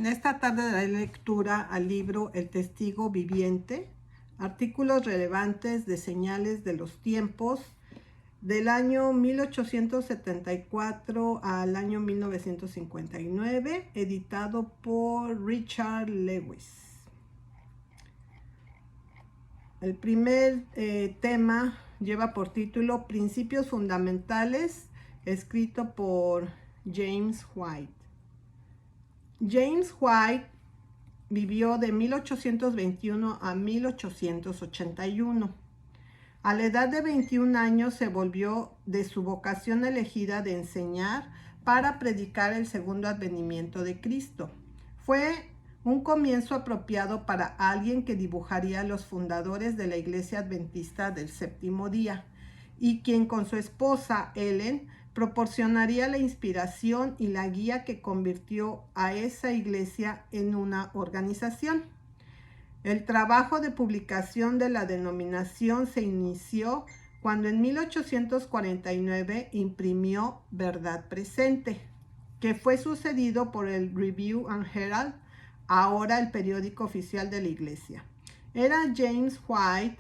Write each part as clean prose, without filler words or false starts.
Esta tarde daré lectura al libro El Testigo Viviente, artículos relevantes de señales de los tiempos del año 1874 al año 1959, editado por Richard Lewis. El primer tema lleva por título Principios Fundamentales, escrito por James White. James White vivió de 1821 a 1881. A la edad de 21 años se volvió de su vocación elegida de enseñar para predicar el segundo advenimiento de Cristo. Fue un comienzo apropiado para alguien que dibujaría los fundadores de la Iglesia Adventista del Séptimo Día y quien con su esposa Ellen proporcionaría la inspiración y la guía que convirtió a esa iglesia en una organización. El trabajo de publicación de la denominación se inició cuando en 1849 imprimió Verdad Presente, que fue sucedido por el Review and Herald, ahora el periódico oficial de la iglesia. Era James White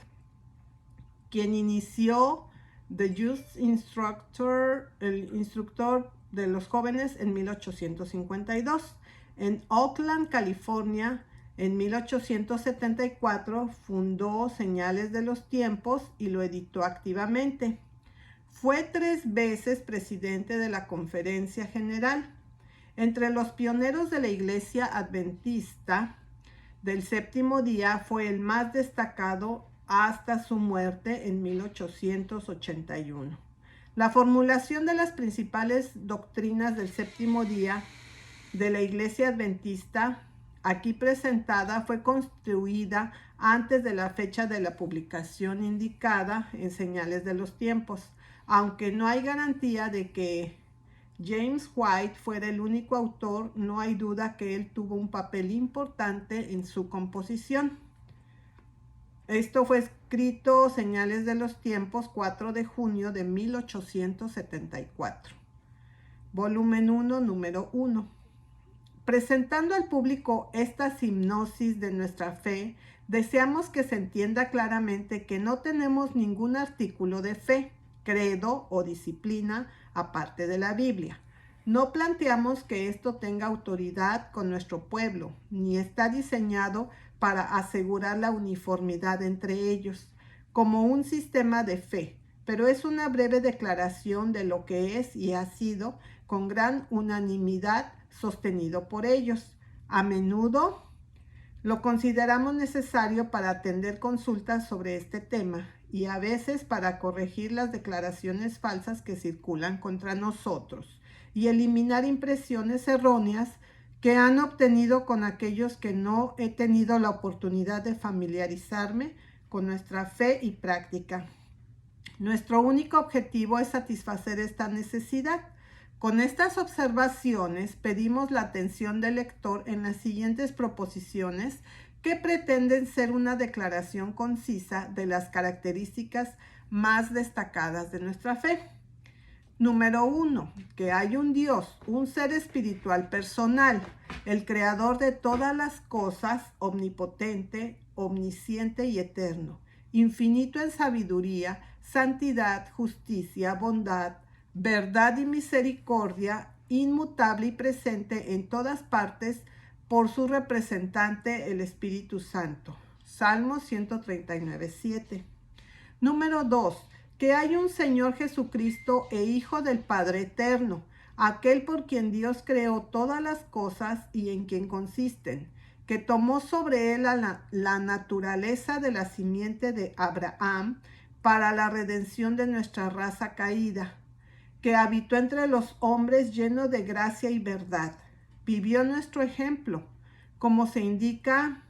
quien inició The Youth Instructor, el instructor de los jóvenes, en 1852. En Oakland, California, en 1874 fundó Señales de los Tiempos y lo editó activamente. Fue 3 veces presidente de la Conferencia General. Entre los pioneros de la Iglesia Adventista del Séptimo Día fue el más destacado hasta su muerte en 1881. La formulación de las principales doctrinas del Séptimo Día de la Iglesia Adventista aquí presentada fue construida antes de la fecha de la publicación indicada en Señales de los Tiempos, aunque no hay garantía de que James White fuera el único autor. No hay duda que él tuvo un papel importante en su composición. Esto fue escrito Señales de los Tiempos, 4 de junio de 1874. Volumen 1, número 1. Presentando al público esta hipnosis de nuestra fe, deseamos que se entienda claramente que no tenemos ningún artículo de fe, credo o disciplina aparte de la Biblia. No planteamos que esto tenga autoridad con nuestro pueblo, ni está diseñado para asegurar la uniformidad entre ellos, como un sistema de fe, pero es una breve declaración de lo que es y ha sido, con gran unanimidad, sostenido por ellos. A menudo lo consideramos necesario para atender consultas sobre este tema y a veces para corregir las declaraciones falsas que circulan contra nosotros y eliminar impresiones erróneas que han obtenido con aquellos que no he tenido la oportunidad de familiarizarme con nuestra fe y práctica. Nuestro único objetivo es satisfacer esta necesidad. Con estas observaciones pedimos la atención del lector en las siguientes proposiciones que pretenden ser una declaración concisa de las características más destacadas de nuestra fe. Número 1. Que hay un Dios, un ser espiritual personal, el creador de todas las cosas, omnipotente, omnisciente y eterno, infinito en sabiduría, santidad, justicia, bondad, verdad y misericordia, inmutable y presente en todas partes por su representante, el Espíritu Santo. Salmo 139:7. Número 2. Que hay un Señor Jesucristo e Hijo del Padre Eterno, aquel por quien Dios creó todas las cosas y en quien consisten, que tomó sobre él la naturaleza de la simiente de Abraham para la redención de nuestra raza caída, que habitó entre los hombres lleno de gracia y verdad, vivió nuestro ejemplo, como se indica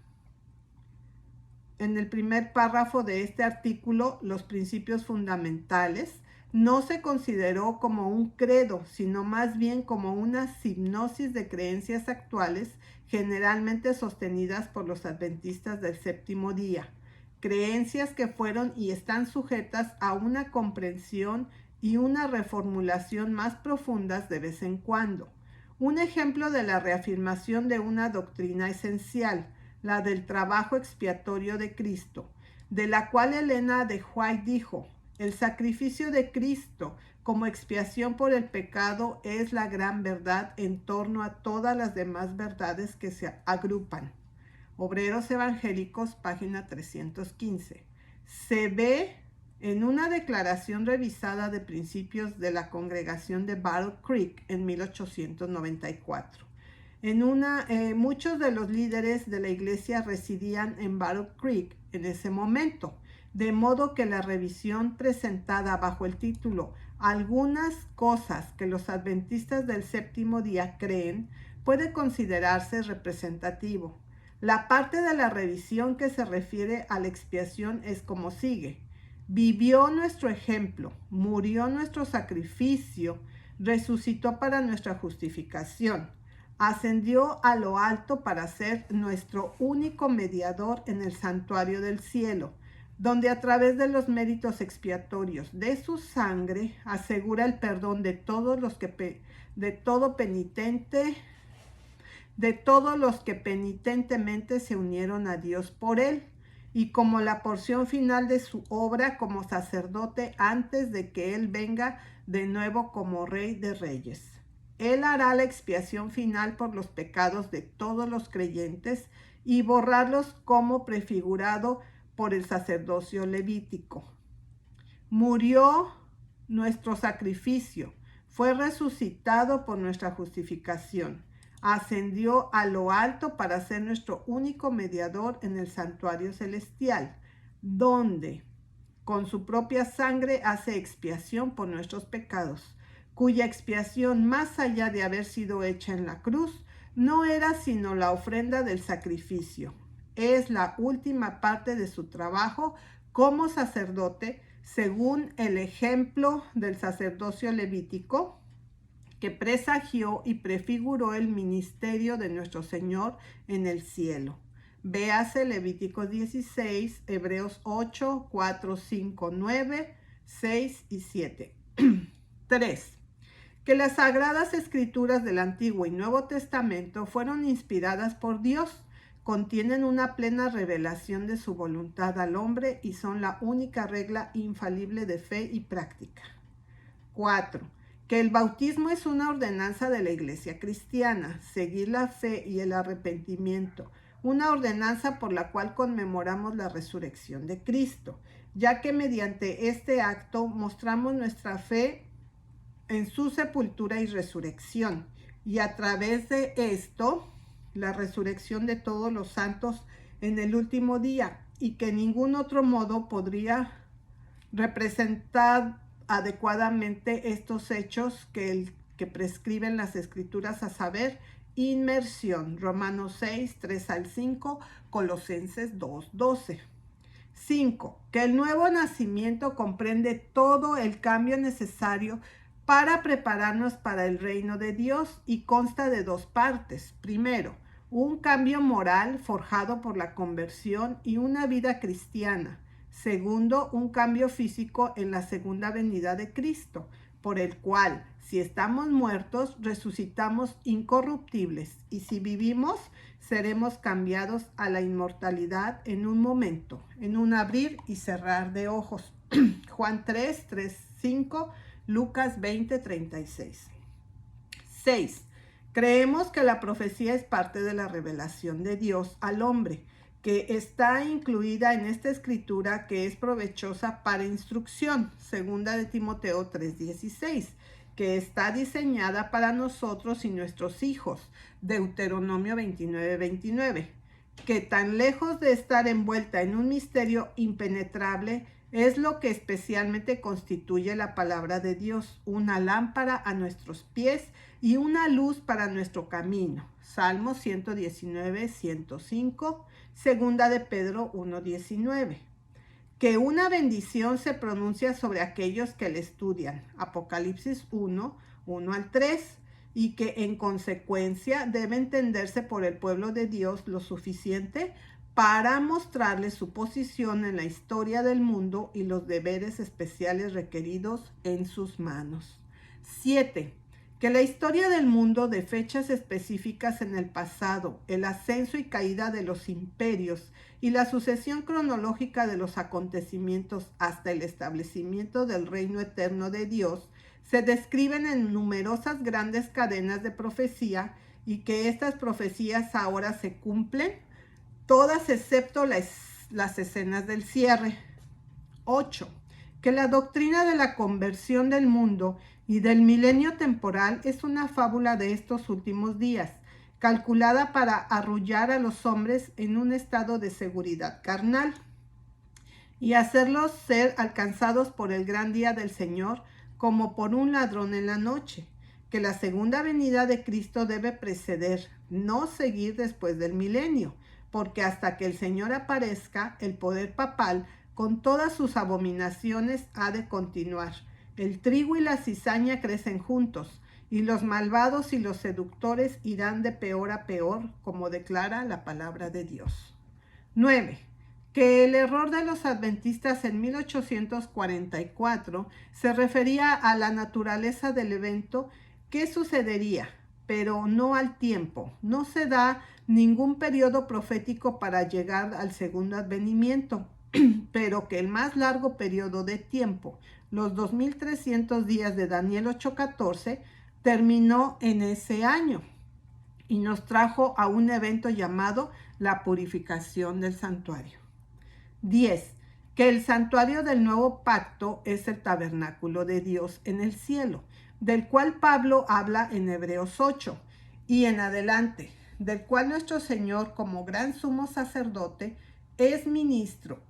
en el primer párrafo de este artículo, los principios fundamentales. No se consideró como un credo, sino más bien como una hipnosis de creencias actuales, generalmente sostenidas por los adventistas del séptimo día. Creencias que fueron y están sujetas a una comprensión y una reformulación más profundas de vez en cuando. un ejemplo de la reafirmación de una doctrina esencial, la del trabajo expiatorio de Cristo, de la cual Elena de White dijo: el sacrificio de Cristo como expiación por el pecado es la gran verdad en torno a todas las demás verdades que se agrupan. Obreros Evangélicos, página 315. Se ve en una declaración revisada de principios de la congregación de Battle Creek en 1894. Muchos de los líderes de la iglesia residían en Battle Creek en ese momento, de modo que la revisión presentada bajo el título "Algunas cosas que los adventistas del séptimo día creen" puede considerarse representativo. La parte de la revisión que se refiere a la expiación es como sigue: vivió nuestro ejemplo, murió nuestro sacrificio, resucitó para nuestra justificación, ascendió a lo alto para ser nuestro único mediador en el santuario del cielo, donde a través de los méritos expiatorios de su sangre asegura el perdón de todos los que penitentemente se unieron a Dios por él, y como la porción final de su obra como sacerdote antes de que él venga de nuevo como Rey de Reyes. Él hará la expiación final por los pecados de todos los creyentes y borrarlos como prefigurado por el sacerdocio levítico. Murió nuestro sacrificio, fue resucitado por nuestra justificación, ascendió a lo alto para ser nuestro único mediador en el santuario celestial, donde con su propia sangre hace expiación por nuestros pecados, cuya expiación, más allá de haber sido hecha en la cruz, no era sino la ofrenda del sacrificio. Es la última parte de su trabajo como sacerdote, según el ejemplo del sacerdocio levítico, que presagió y prefiguró el ministerio de nuestro Señor en el cielo. Véase Levítico 16, Hebreos 8, 4, 5, 9, 6 y 7. 3. Que las Sagradas Escrituras del Antiguo y Nuevo Testamento fueron inspiradas por Dios, contienen una plena revelación de su voluntad al hombre y son la única regla infalible de fe y práctica. 4. Que el bautismo es una ordenanza de la Iglesia cristiana, seguir la fe y el arrepentimiento, una ordenanza por la cual conmemoramos la resurrección de Cristo, ya que mediante este acto mostramos nuestra fe en su sepultura y resurrección, y a través de esto, la resurrección de todos los santos en el último día, y que ningún otro modo podría representar adecuadamente estos hechos que prescriben las Escrituras, a saber, inmersión, Romanos 6, 3 al 5, Colosenses 2, 12. 5. Que el nuevo nacimiento comprende todo el cambio necesario para prepararnos para el reino de Dios y consta de dos partes. Primero, un cambio moral forjado por la conversión y una vida cristiana. Segundo, un cambio físico en la segunda venida de Cristo, por el cual, si estamos muertos, resucitamos incorruptibles, y si vivimos, seremos cambiados a la inmortalidad en un momento, en un abrir y cerrar de ojos. Juan 3, 3, 5, Lucas 20, 36. 6. Creemos que la profecía es parte de la revelación de Dios al hombre, que está incluida en esta escritura, que es provechosa para instrucción, segunda de Timoteo 3:16, que está diseñada para nosotros y nuestros hijos, Deuteronomio 29:29, que tan lejos de estar envuelta en un misterio impenetrable, es lo que especialmente constituye la palabra de Dios, una lámpara a nuestros pies y una luz para nuestro camino. Salmo 119, 105, segunda de Pedro 1:19. Que una bendición se pronuncia sobre aquellos que le estudian. Apocalipsis 1, 1 al 3. Y que en consecuencia debe entenderse por el pueblo de Dios lo suficiente para mostrarle su posición en la historia del mundo y los deberes especiales requeridos en sus manos. 7. que la historia del mundo de fechas específicas en el pasado, el ascenso y caída de los imperios y la sucesión cronológica de los acontecimientos hasta el establecimiento del reino eterno de Dios, se describen en numerosas grandes cadenas de profecía y que estas profecías ahora se cumplen, todas excepto las escenas del cierre. 8. Que la doctrina de la conversión del mundo y del milenio temporal es una fábula de estos últimos días, calculada para arrullar a los hombres en un estado de seguridad carnal y hacerlos ser alcanzados por el gran día del Señor como por un ladrón en la noche, que la segunda venida de Cristo debe preceder, no seguir después del milenio, porque hasta que el Señor aparezca, el poder papal con todas sus abominaciones ha de continuar. El trigo y la cizaña crecen juntos, y los malvados y los seductores irán de peor a peor, como declara la palabra de Dios. 9. Que el error de los adventistas en 1844 se refería a la naturaleza del evento que sucedería, pero no al tiempo. No se da ningún periodo profético para llegar al segundo advenimiento, pero que el más largo periodo de tiempo, los 2300 días de Daniel 8:14, terminó en ese año y nos trajo a un evento llamado la purificación del santuario. 10. Que el santuario del nuevo pacto es el tabernáculo de Dios en el cielo, del cual Pablo habla en Hebreos 8 y en adelante, del cual nuestro Señor como gran sumo sacerdote es ministro,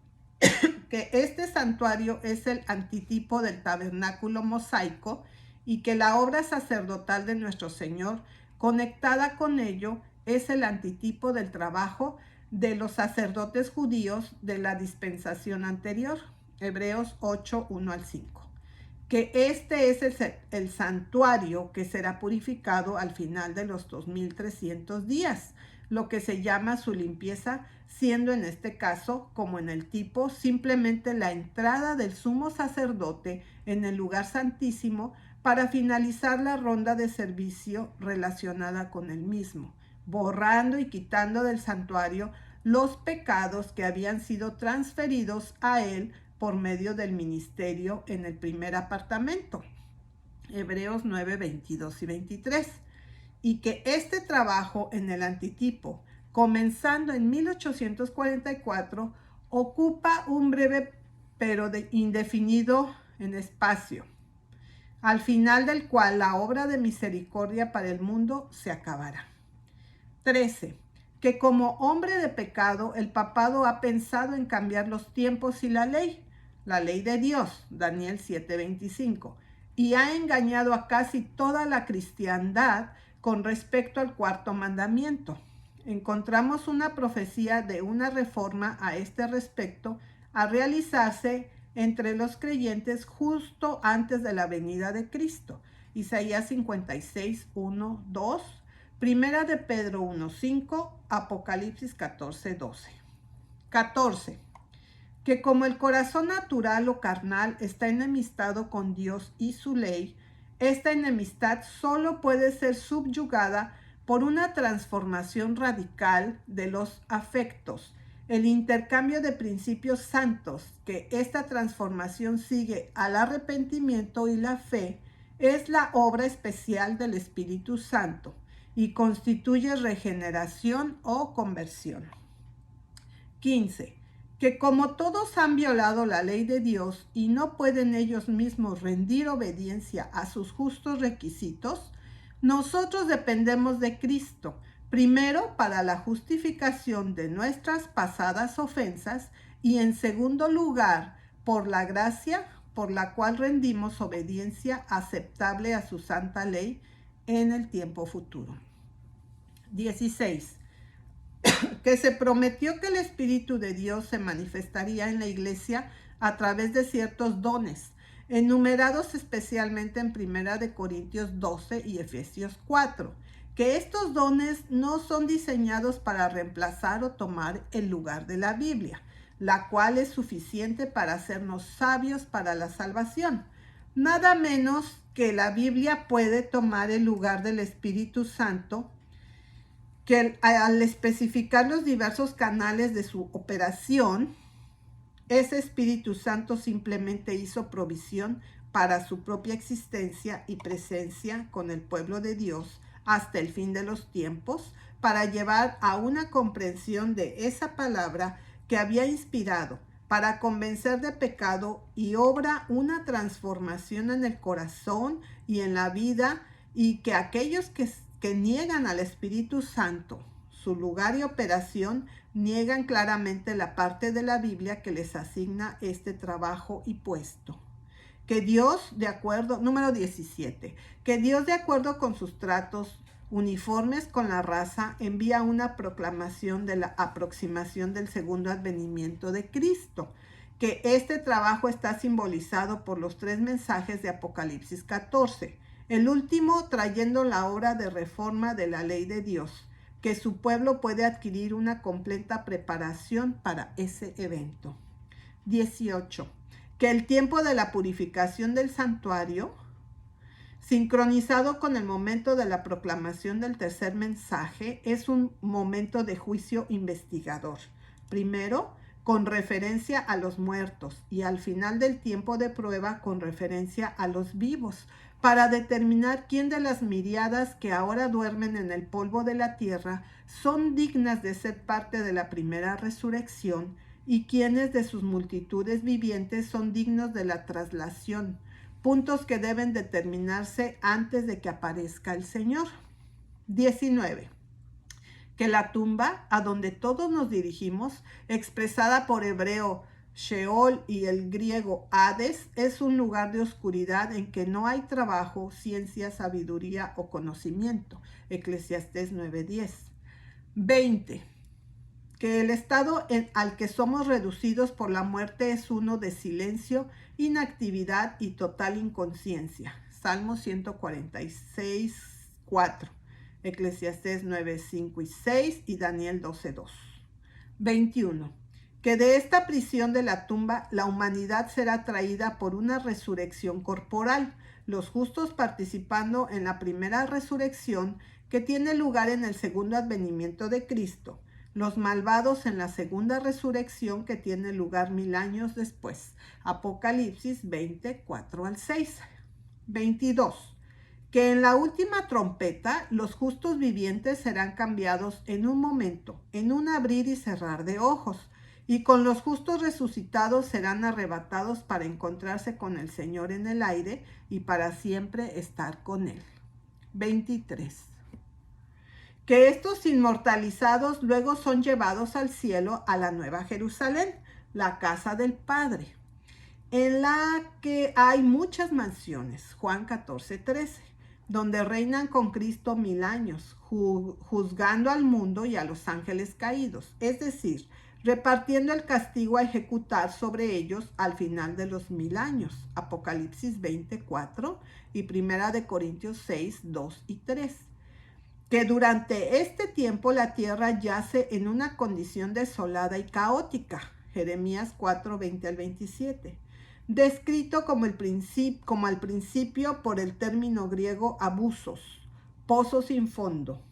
que este santuario es el antitipo del tabernáculo mosaico y que la obra sacerdotal de nuestro Señor conectada con ello es el antitipo del trabajo de los sacerdotes judíos de la dispensación anterior, Hebreos 8, 1 al 5. Que este es el santuario que será purificado al final de los 2300 días, lo que se llama su limpieza, siendo en este caso, como en el tipo, simplemente la entrada del sumo sacerdote en el lugar santísimo para finalizar la ronda de servicio relacionada con el mismo, borrando y quitando del santuario los pecados que habían sido transferidos a él por medio del ministerio en el primer apartamento, Hebreos 9, 22 y 23, y que este trabajo en el antitipo, comenzando en 1844, ocupa un breve pero indefinido en espacio, al final del cual la obra de misericordia para el mundo se acabará. 13. Que como hombre de pecado, el papado ha pensado en cambiar los tiempos y la ley de Dios, Daniel 7:25, y ha engañado a casi toda la cristiandad con respecto al cuarto mandamiento. Encontramos una profecía de una reforma a este respecto a realizarse entre los creyentes justo antes de la venida de Cristo, Isaías 56, 1, 2, Primera de Pedro 1:5, Apocalipsis 14:12. 14. Que como el corazón natural o carnal está enemistado con Dios y su ley, esta enemistad solo puede ser subyugada por una transformación radical de los afectos, el intercambio de principios santos, que esta transformación sigue al arrepentimiento y la fe, es la obra especial del Espíritu Santo y constituye regeneración o conversión. 15. Que como todos han violado la ley de Dios y no pueden ellos mismos rendir obediencia a sus justos requisitos, nosotros dependemos de Cristo, primero para la justificación de nuestras pasadas ofensas y en segundo lugar por la gracia por la cual rendimos obediencia aceptable a su santa ley en el tiempo futuro. 16. Que se prometió que el Espíritu de Dios se manifestaría en la iglesia a través de ciertos dones, enumerados especialmente en 1 Corintios 12 y Efesios 4, que estos dones no son diseñados para reemplazar o tomar el lugar de la Biblia, la cual es suficiente para hacernos sabios para la salvación, Nada menos que la Biblia puede tomar el lugar del Espíritu Santo, que al especificar los diversos canales de su operación, ese Espíritu Santo simplemente hizo provisión para su propia existencia y presencia con el pueblo de Dios hasta el fin de los tiempos, para llevar a una comprensión de esa palabra que había inspirado, para convencer de pecado, y obra una transformación en el corazón y en la vida, y que aquellos que niegan al Espíritu Santo, su lugar y operación, niegan claramente la parte de la Biblia que les asigna este trabajo y puesto. Que Dios, de acuerdo, número 17, que Dios, de acuerdo con sus tratos uniformes con la raza, envía una proclamación de la aproximación del segundo advenimiento de Cristo, que este trabajo está simbolizado por los 3 mensajes de Apocalipsis 14, el último trayendo la obra de reforma de la ley de Dios, que su pueblo puede adquirir una completa preparación para ese evento. 18. Que el tiempo de la purificación del santuario, sincronizado con el momento de la proclamación del tercer mensaje, es un momento de juicio investigador. Primero, con referencia a los muertos, y al final del tiempo de prueba con referencia a los vivos, para determinar quién de las miriadas que ahora duermen en el polvo de la tierra son dignas de ser parte de la primera resurrección, y quiénes de sus multitudes vivientes son dignos de la traslación, puntos que deben determinarse antes de que aparezca el Señor. 19. Que la tumba a donde todos nos dirigimos, expresada por hebreo Sheol y el griego Hades, es un lugar de oscuridad en que no hay trabajo, ciencia, sabiduría o conocimiento. Eclesiastés 9:10. 20. Que el estado al que somos reducidos por la muerte es uno de silencio, inactividad y total inconsciencia. Salmo 146:4. Eclesiastés 9:5 y 6 y Daniel 12:2. 21. Que de esta prisión de la tumba la humanidad será traída por una resurrección corporal, los justos participando en la primera resurrección que tiene lugar en el segundo advenimiento de Cristo, los malvados en la segunda resurrección que tiene lugar 1000 años después. Apocalipsis 20:4 al 6. 22. Que en la última trompeta los justos vivientes serán cambiados en un momento, en un abrir y cerrar de ojos, y con los justos resucitados serán arrebatados para encontrarse con el Señor en el aire y para siempre estar con Él. 23. Que estos inmortalizados luego son llevados al cielo, a la Nueva Jerusalén, la casa del Padre, en la que hay muchas mansiones. Juan 14:13. Donde reinan con Cristo 1000 años, juzgando al mundo y a los ángeles caídos, es decir, repartiendo el castigo a ejecutar sobre ellos al final de los 1000 años. Apocalipsis 20:4 y 1 Corintios 6:2 y 3. Que durante este tiempo la tierra yace en una condición desolada y caótica. Jeremías 4:20 al 27. Descrito como al principio por el término griego abusos, pozo sin fondo.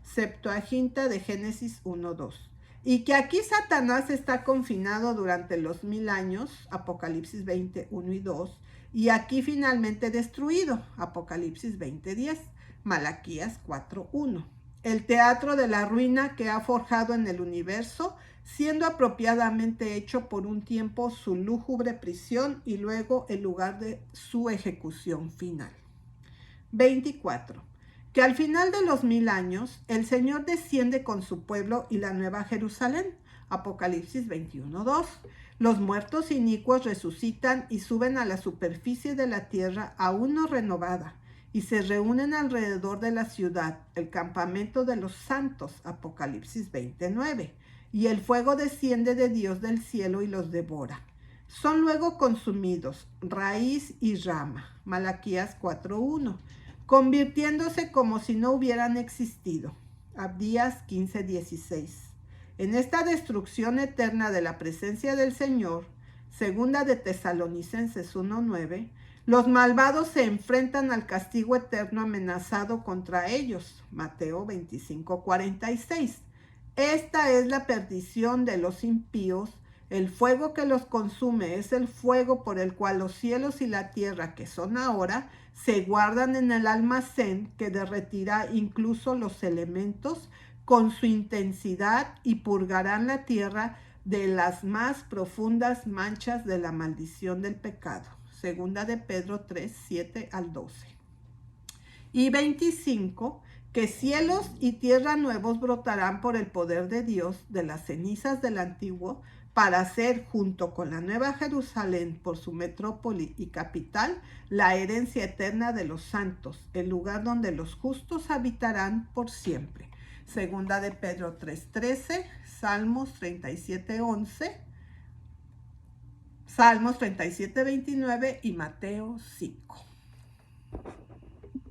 Septuaginta de Génesis 1:2. Y que aquí Satanás está confinado durante los 1000 años, Apocalipsis 20:1 y 2, y aquí finalmente destruido, Apocalipsis 20:10, Malaquías 4:1. El teatro de la ruina que ha forjado en el universo, siendo apropiadamente hecho por un tiempo su lúgubre prisión y luego el lugar de su ejecución final. 24. Que al final de los 1000 años, el Señor desciende con su pueblo y la Nueva Jerusalén. Apocalipsis 21:2. Los muertos inicuos resucitan y suben a la superficie de la tierra aún no renovada, y se reúnen alrededor de la ciudad, el campamento de los santos. Apocalipsis 20:9. Y el fuego desciende de Dios del cielo y los devora. Son luego consumidos, raíz y rama. Malaquías 4:1. Convirtiéndose como si no hubieran existido. Abdías 15:16. En esta destrucción eterna de la presencia del Señor, segunda de Tesalonicenses 1:9, Los malvados se enfrentan al castigo eterno amenazado contra ellos. Mateo 25:46. Esta es la perdición de los impíos. El fuego que los consume es el fuego por el cual los cielos y la tierra, que son ahora, se guardan en el almacén que derretirá incluso los elementos con su intensidad y purgarán la tierra de las más profundas manchas de la maldición del pecado. Segunda de Pedro 3, 7 al 12. Y 25, que cielos y tierra nuevos brotarán por el poder de Dios de las cenizas del antiguo, para hacer junto con la nueva Jerusalén por su metrópoli y capital la herencia eterna de los santos, el lugar donde los justos habitarán por siempre. Segunda de Pedro 3:13, Salmos 37:11, Salmos 37:29 y Mateo 5.